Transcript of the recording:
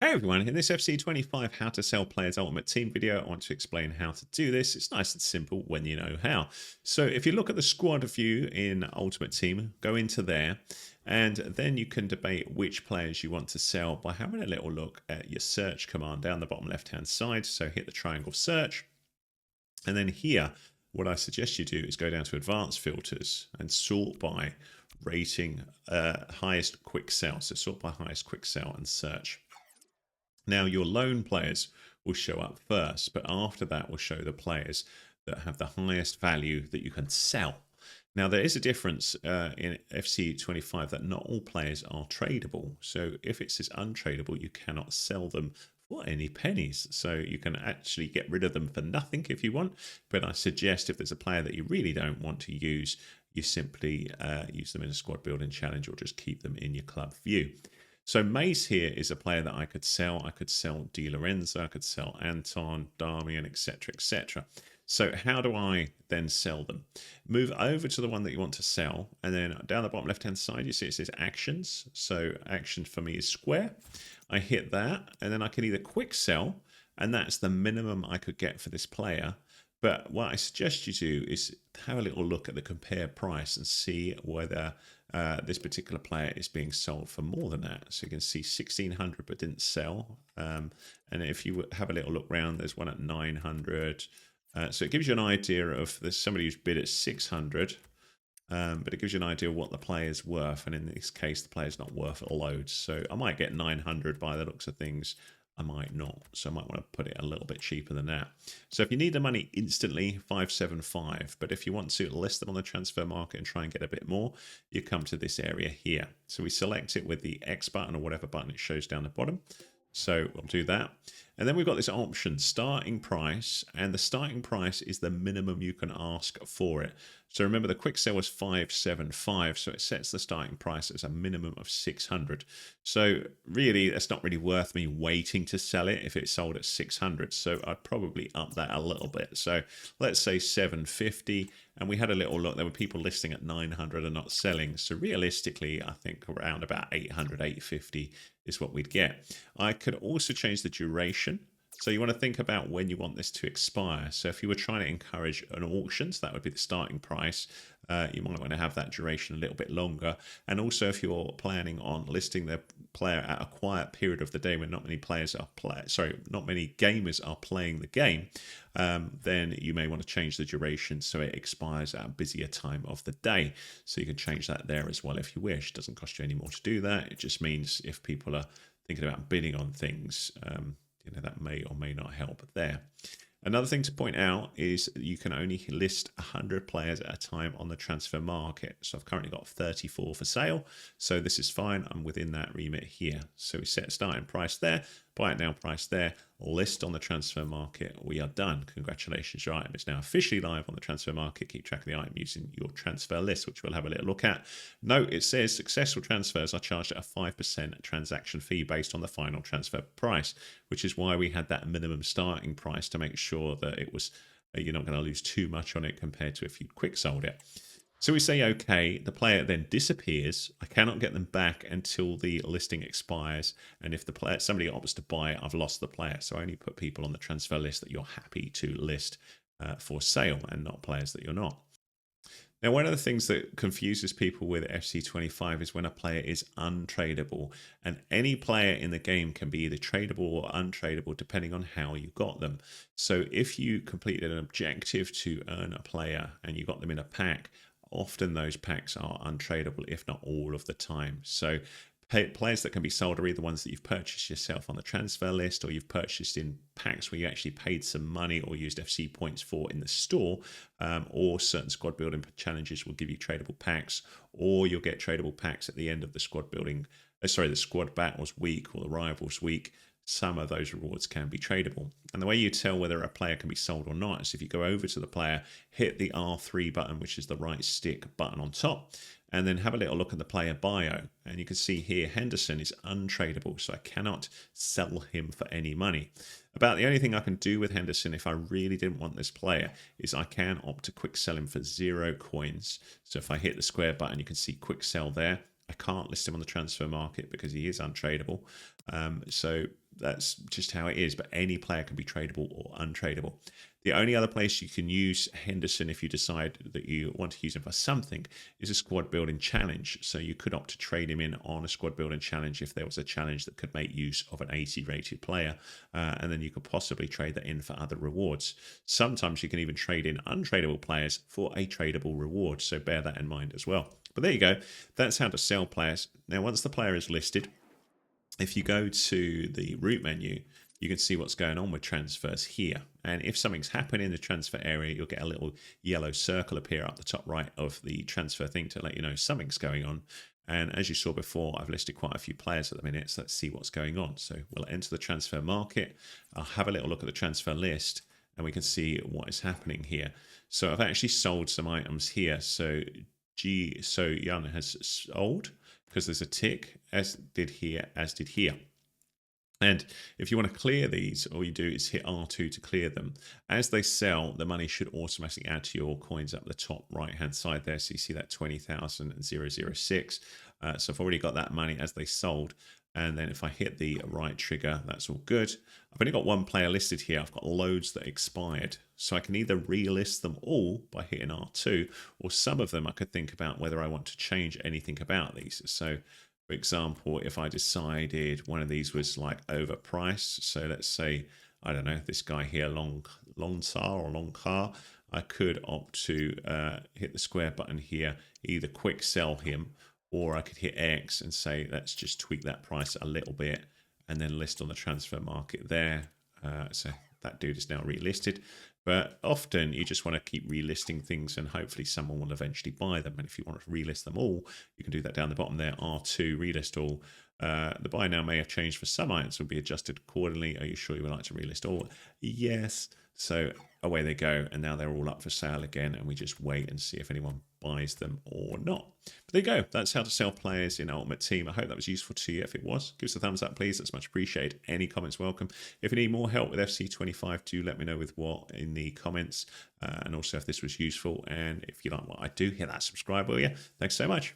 Hey everyone, in this FC25 How to Sell Players Ultimate Team video, I want to explain how to do this. It's nice and simple when you know how. So if you look at the squad view in Ultimate Team, go into there, and then you can debate which players you want to sell by having a little look at your search command down the bottom left-hand side. So hit the triangle search, and then here, what I suggest you do is go down to advanced filters and sort by rating highest quick sell. So sort by highest quick sell and search. Now, your loan players will show up first, but after that will show the players that have the highest value that you can sell. Now, there is a difference in FC25 that not all players are tradable. So if it says untradeable, you cannot sell them for any pennies. So you can actually get rid of them for nothing if you want. But I suggest if there's a player that you really don't want to use, you simply use them in a squad building challenge or just keep them in your club view. So Mace here is a player that I could sell. I could sell Di Lorenzo, I could sell Anton, Darmian, etc., etc. So how do I then sell them? Move over to the one that you want to sell, and then down the bottom left-hand side, you see it says actions. So action for me is square. I hit that, and then I can either quick sell, and that's the minimum I could get for this player. But what I suggest you do is have a little look at the compare price and see whether this particular player is being sold for more than that. So you can see 1,600 but didn't sell. And if you have a little look around, there's one at 900. So it gives you an idea of there's somebody who's bid at 600. But it gives you an idea of what the player's worth. And in this case, the player's not worth a load. So I might get 900 by the looks of things. I might not. So I might want to put it a little bit cheaper than that. So if you need the money instantly, 575. But if you want to list them on the transfer market and try and get a bit more, you come to this area here. So we select it with the X button or whatever button it shows down the bottom. So we'll do that. And then we've got this option, starting price, and the starting price is the minimum you can ask for it. So remember the quick sell was 575, so it sets the starting price as a minimum of 600. So really, that's not really worth me waiting to sell it if it's sold at 600. So I'd probably up that a little bit. So let's say 750, and we had a little look. There were people listing at 900 and not selling. So realistically, I think around about 800, 850 is what we'd get. I could also change the duration. So you want to think about when you want this to expire. So if you were trying to encourage an auction, so that would be the starting price, you might want to have that duration a little bit longer. And also if you're planning on listing the player at a quiet period of the day when not many players are not many gamers are playing the game, then you may want to change the duration so it expires at a busier time of the day. So you can change that there as well if you wish. It doesn't cost you any more to do that. It just means if people are thinking about bidding on things, that may or may not help there. Another thing to point out is you can only list 100 players at a time on the transfer market. So I've currently got 34 for sale. So this is fine. I'm within that remit here. So we set starting price there, buy it now price there, list on the transfer market. We are done. Congratulations, your item is now officially live on the transfer market. Keep track of the item using your transfer list, which we'll have a little look at. Note it says successful transfers are charged at a 5% transaction fee based on the final transfer price, which is why we had that minimum starting price to make sure that it was you're not going to lose too much on it compared to if you quick sold it. So we say, okay, the player then disappears. I cannot get them back until the listing expires. And if the player, somebody opts to buy it, I've lost the player. So I only put people on the transfer list that you're happy to list for sale and not players that you're not. Now, one of the things that confuses people with FC25 is when a player is untradeable. And any player in the game can be either tradable or untradeable depending on how you got them. So if you completed an objective to earn a player and you got them in a pack, often those packs are untradeable, if not all of the time. So players that can be sold are either ones that you've purchased yourself on the transfer list, or you've purchased in packs where you actually paid some money or used FC points for in the store, or certain squad building challenges will give you tradable packs, or you'll get tradable packs at the end of the squad building, the squad battles week or the rivals week. Some of those rewards can be tradable. And the way you tell whether a player can be sold or not is if you go over to the player, hit the R3 button, which is the right stick button on top, and then have a little look at the player bio. And you can see here, Henderson is untradeable, so I cannot sell him for any money. About the only thing I can do with Henderson, if I really didn't want this player, is I can opt to quick sell him for 0 coins. So if I hit the square button, you can see quick sell there. I can't list him on the transfer market because he is untradeable. So that's just how it is. But any player can be tradable or untradeable. The only other place you can use Henderson if you decide that you want to use him for something is a squad building challenge. So you could opt to trade him in on a squad building challenge if there was a challenge that could make use of an 80 rated player, and then you could possibly trade that in for other rewards. Sometimes you can even trade in untradeable players for a tradable reward, so bear that in mind as well. But there you go, that's how to sell players. Now once the player is listed, if you go to the root menu, you can see what's going on with transfers here. And if something's happening in the transfer area, you'll get a little yellow circle appear up the top right of the transfer thing to let you know something's going on. And as you saw before, I've listed quite a few players at the minute, so let's see what's going on. So we'll enter the transfer market. I'll have a little look at the transfer list, and we can see what is happening here. So I've actually sold some items here. So So Young has sold because there's a tick, as did here. And if you want to clear these, all you do is hit R2 to clear them. As they sell, the money should automatically add to your coins up the top right-hand side there. So you see that 20,006. So I've already got that money as they sold. And then if I hit the right trigger, that's all good. I've only got one player listed here. I've got loads that expired. So I can either relist them all by hitting R2, or some of them I could think about whether I want to change anything about these. So for example, if I decided one of these was like overpriced, so let's say, I don't know, this guy here, Long Car, I could opt to hit the square button here, either quick sell him, or I could hit X and say, let's just tweak that price a little bit and then list on the transfer market there. So that dude is now relisted. But often you just want to keep relisting things and hopefully someone will eventually buy them. And if you want to relist them all, you can do that down the bottom there, R2, relist all. The buy now may have changed for some items, will be adjusted accordingly. Are you sure you would like to relist all? Yes. So away they go, and now they're all up for sale again, and we just wait and see if anyone buys them or not. But there you go. That's how to sell players in Ultimate Team. I hope that was useful to you. If it was, give us a thumbs up, please. That's much appreciated. Any comments welcome. If you need more help with FC25, do let me know with what in the comments, and also if this was useful. And if you like what I do, hit that subscribe, will you? Thanks so much.